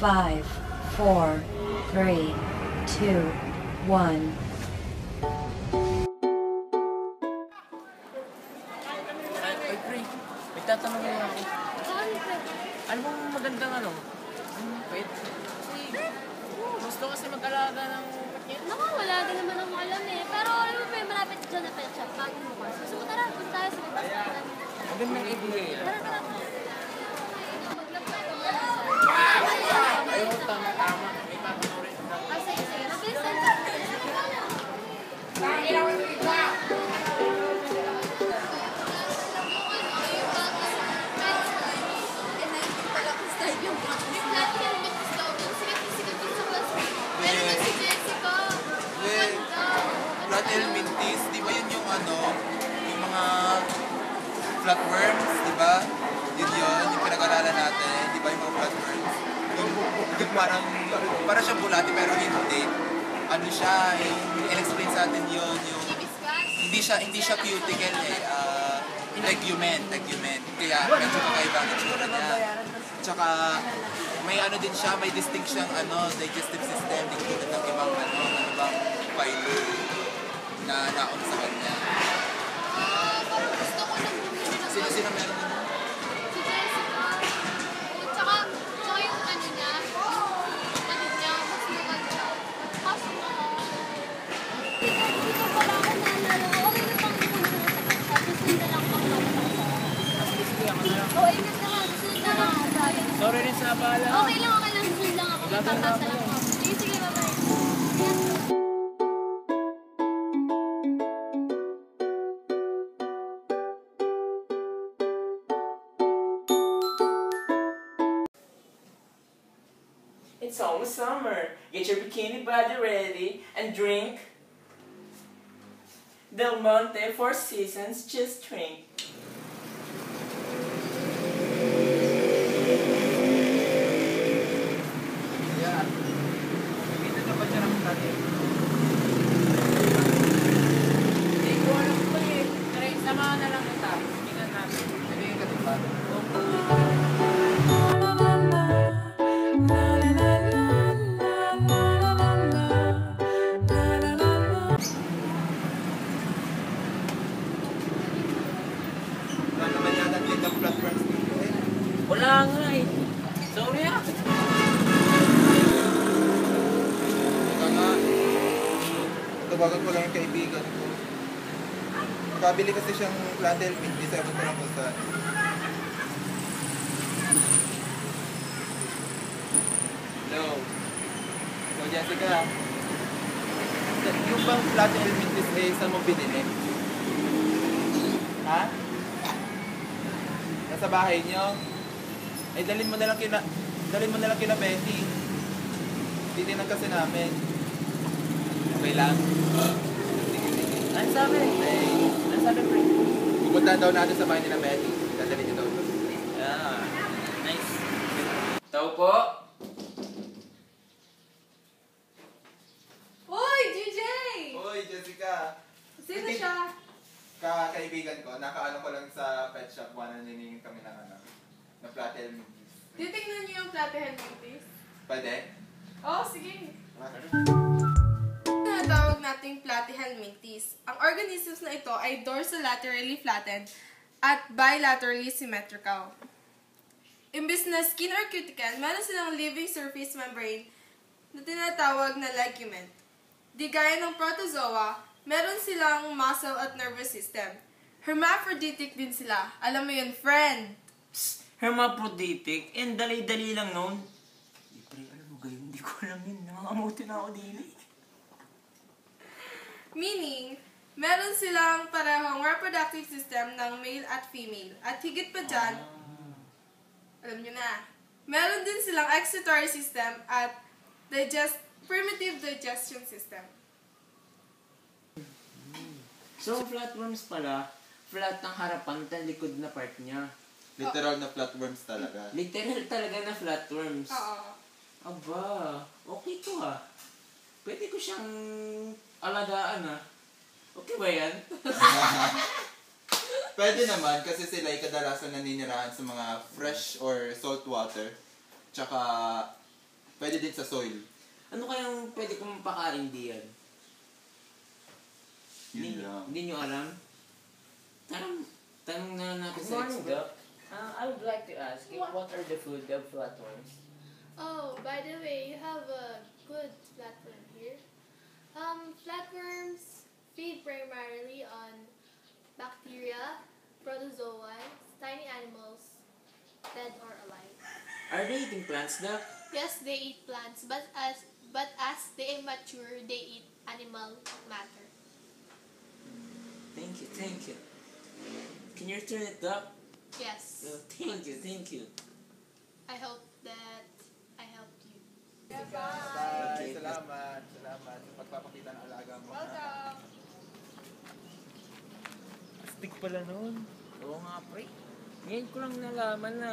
5, 4, 3, 2, 1. Ay, pre, may tatanong mo ako. Saan, pre? Ano bang magandang ano? Pet? Gusto kasi mag-alaga ng pet. Naku, wala din naman akong alam eh. Pero alam mo, may malapit dyan na pet shop. Bago mo pa. Gusto mo tara, punta tayo sa pagkasalan. Magandang idea. Tara, tara. Ayaw, tama. May papanoorin. Ah, sige, sige. Mabilis na. Flathelminthes, di ba yun yung ano, yung mga flatworms, di ba? Yun, yung pinag-aralan natin, di ba yung mga flatworms? Yung parang siyang bulati pero hindi. Ano siya, in-explain sa atin yun, yung hindi siya cuticle eh, tegumen. Kaya medyo kakaiba ang itsura niya. Tsaka may ano din siya, may distinct siyang ano, digestive system, di tulad ng ibang bang phylum na naon sa kanya. Gusto ko lang bumili ng Sino meron nun? si Jessica. Tsaka yung ano niya, yung kapatid niya, mas maganda. Kaso mo, dito pala ako nalaro. Okay na pang pumunta sa pet shop. Susunod na lang pang nakapasa. Oo, ingat ka ha. Susunod na lang ako. Sorry rin sa abala. Okay lang. Susunod lang ako. Papasa lang ako. Sige, bye-bye. It's almost summer. Get your bikini body ready and drink Del Monte Four Seasons Just Drink. Yeah. Nakita na ba siya ng natin? Hindi ko alam ko eh. Tara, samahan na lang kita. Tingnan natin. Sabihin ka diba? Wala naman yata dito ang flatworms dito eh. Wala nga eh. Sorry ah. Ika nga. Tawagan ko lang yung kaibigan ko. Nakabili kasi siyang flathelminthes, sabi ko lang kung saan. Hello. Hello, Jessica. Yung bang flathelminthes eh, saan mo binili? Ha? Nasa bahay niyo? Ay, dalhin mo na lang kina Betty. Titinan kasi namin. Okay lang? Sige, sige. Ano sabi? Ano sabi, pre? Pupuntahan daw natin sa bahay nila Betty. Dadalhin niyo daw. Yeah. Nice. Tao po. Hoy, GJ! Hoy, Jessica! Sino siya? Kaibigan ko, nakaano ko lang sa pet shop, buwan na niningin kami ng na flathelminthes. Titignan niyo yung Flathelminthes. Pwede? Oo, sige. Tinatawag nating Flathelminthes. Ang organisms na ito ay dorsolaterally flattened at bilaterally symmetrical. Imbis na skin or cuticle, meron silang living surface membrane na tinatawag na legumen. Di gaya ng protozoa, meron silang muscle at nervous system. Hermaphroditic din sila. Alam mo yun, friend. Hermaphroditic. And dali-dali lang noon. Pre, alam mo gayon, hindi ko alam yun. Nangangamuti na ako din eh. Meaning, meron silang parehong reproductive system ng male at female. At higit pa dyan, alam nyo na, meron din silang excretory system at primitive digestion system. So, flatworms pala, flat ang harapan at ang likod na part niya. Literal na flatworms talaga. Literal talaga na flatworms. Oo. Aba, okay to ah. Pwede ko siyang alagaan ah. Okay ba yan? Pwede naman kasi sila ay kadalasan naninirahan sa mga fresh or salt water. Tsaka Pwede din sa soil. Ano kayang pwede kong pakain diyan? Yun lang. Hindi nyo alam? Tanong na natin Good sa morning, expert. Doc. I would like to ask you, what are the food of flatworms? Oh, by the way, you have a good flatworm here. Flatworms feed primarily on bacteria, protozoa, tiny animals, dead or alive. Are they eating plants, Doc? Yes, they eat plants, but as they mature, they eat animal matter. Thank you, thank you. Can you return it, Doc? Yes. Oh, thank you, thank you. I hope that I helped you. Bye! Okay. Salamat! Salamat sa pagpapakita ng alaga mo. Welcome! Astig pala nun. Oo nga, pre. Ngayon ko lang nalaman na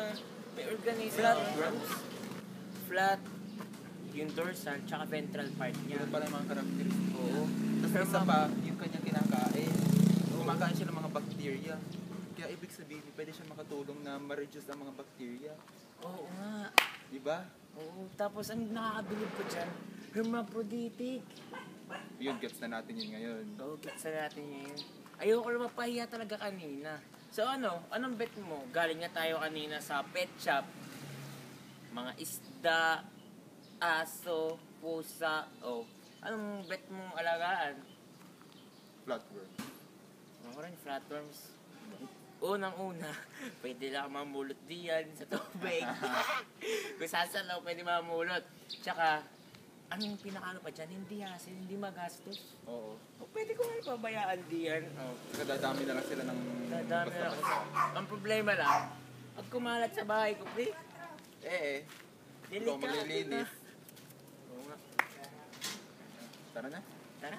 may organism. Flatworms? Flat, yung dorsal, tsaka ventral part niya. Yun pala yung mga karakteristik. Oo. Tapos isa pa, yung kanyang kinakain. Kumakain siya ng mga bacteria. Kaya ibig sabihin, pwede siya makatulong na ma-reduce ang mga bacteria. Oo nga. Diba? Oo. Tapos ang nakakabilib ko dyan, hermaphroditic. Yun, gets na natin yun ngayon. Oo, gets na natin yun. Ayoko lang mapahiya talaga kanina. So anong bet mo? Galing nga tayo kanina sa pet shop. Mga isda, aso, pusa, anong bet mong alagaan? Flatworm. Ako rin, flatworms. Unang-una, pwede lang mamulot diyan sa tubig. Kung saan lang pwede mamulot. Tsaka, anong pinakano pa dyan, hindi hassle, hindi magastos. Oo. O, pwede ko nga pabayaan diyan. Kadadami na lang sila ng... Dadami na ako. Ang problema lang, pag kumalat sa bahay ko, pre, Ikaw delikado na. maglilinis. Oo nga. Tara na. Tara.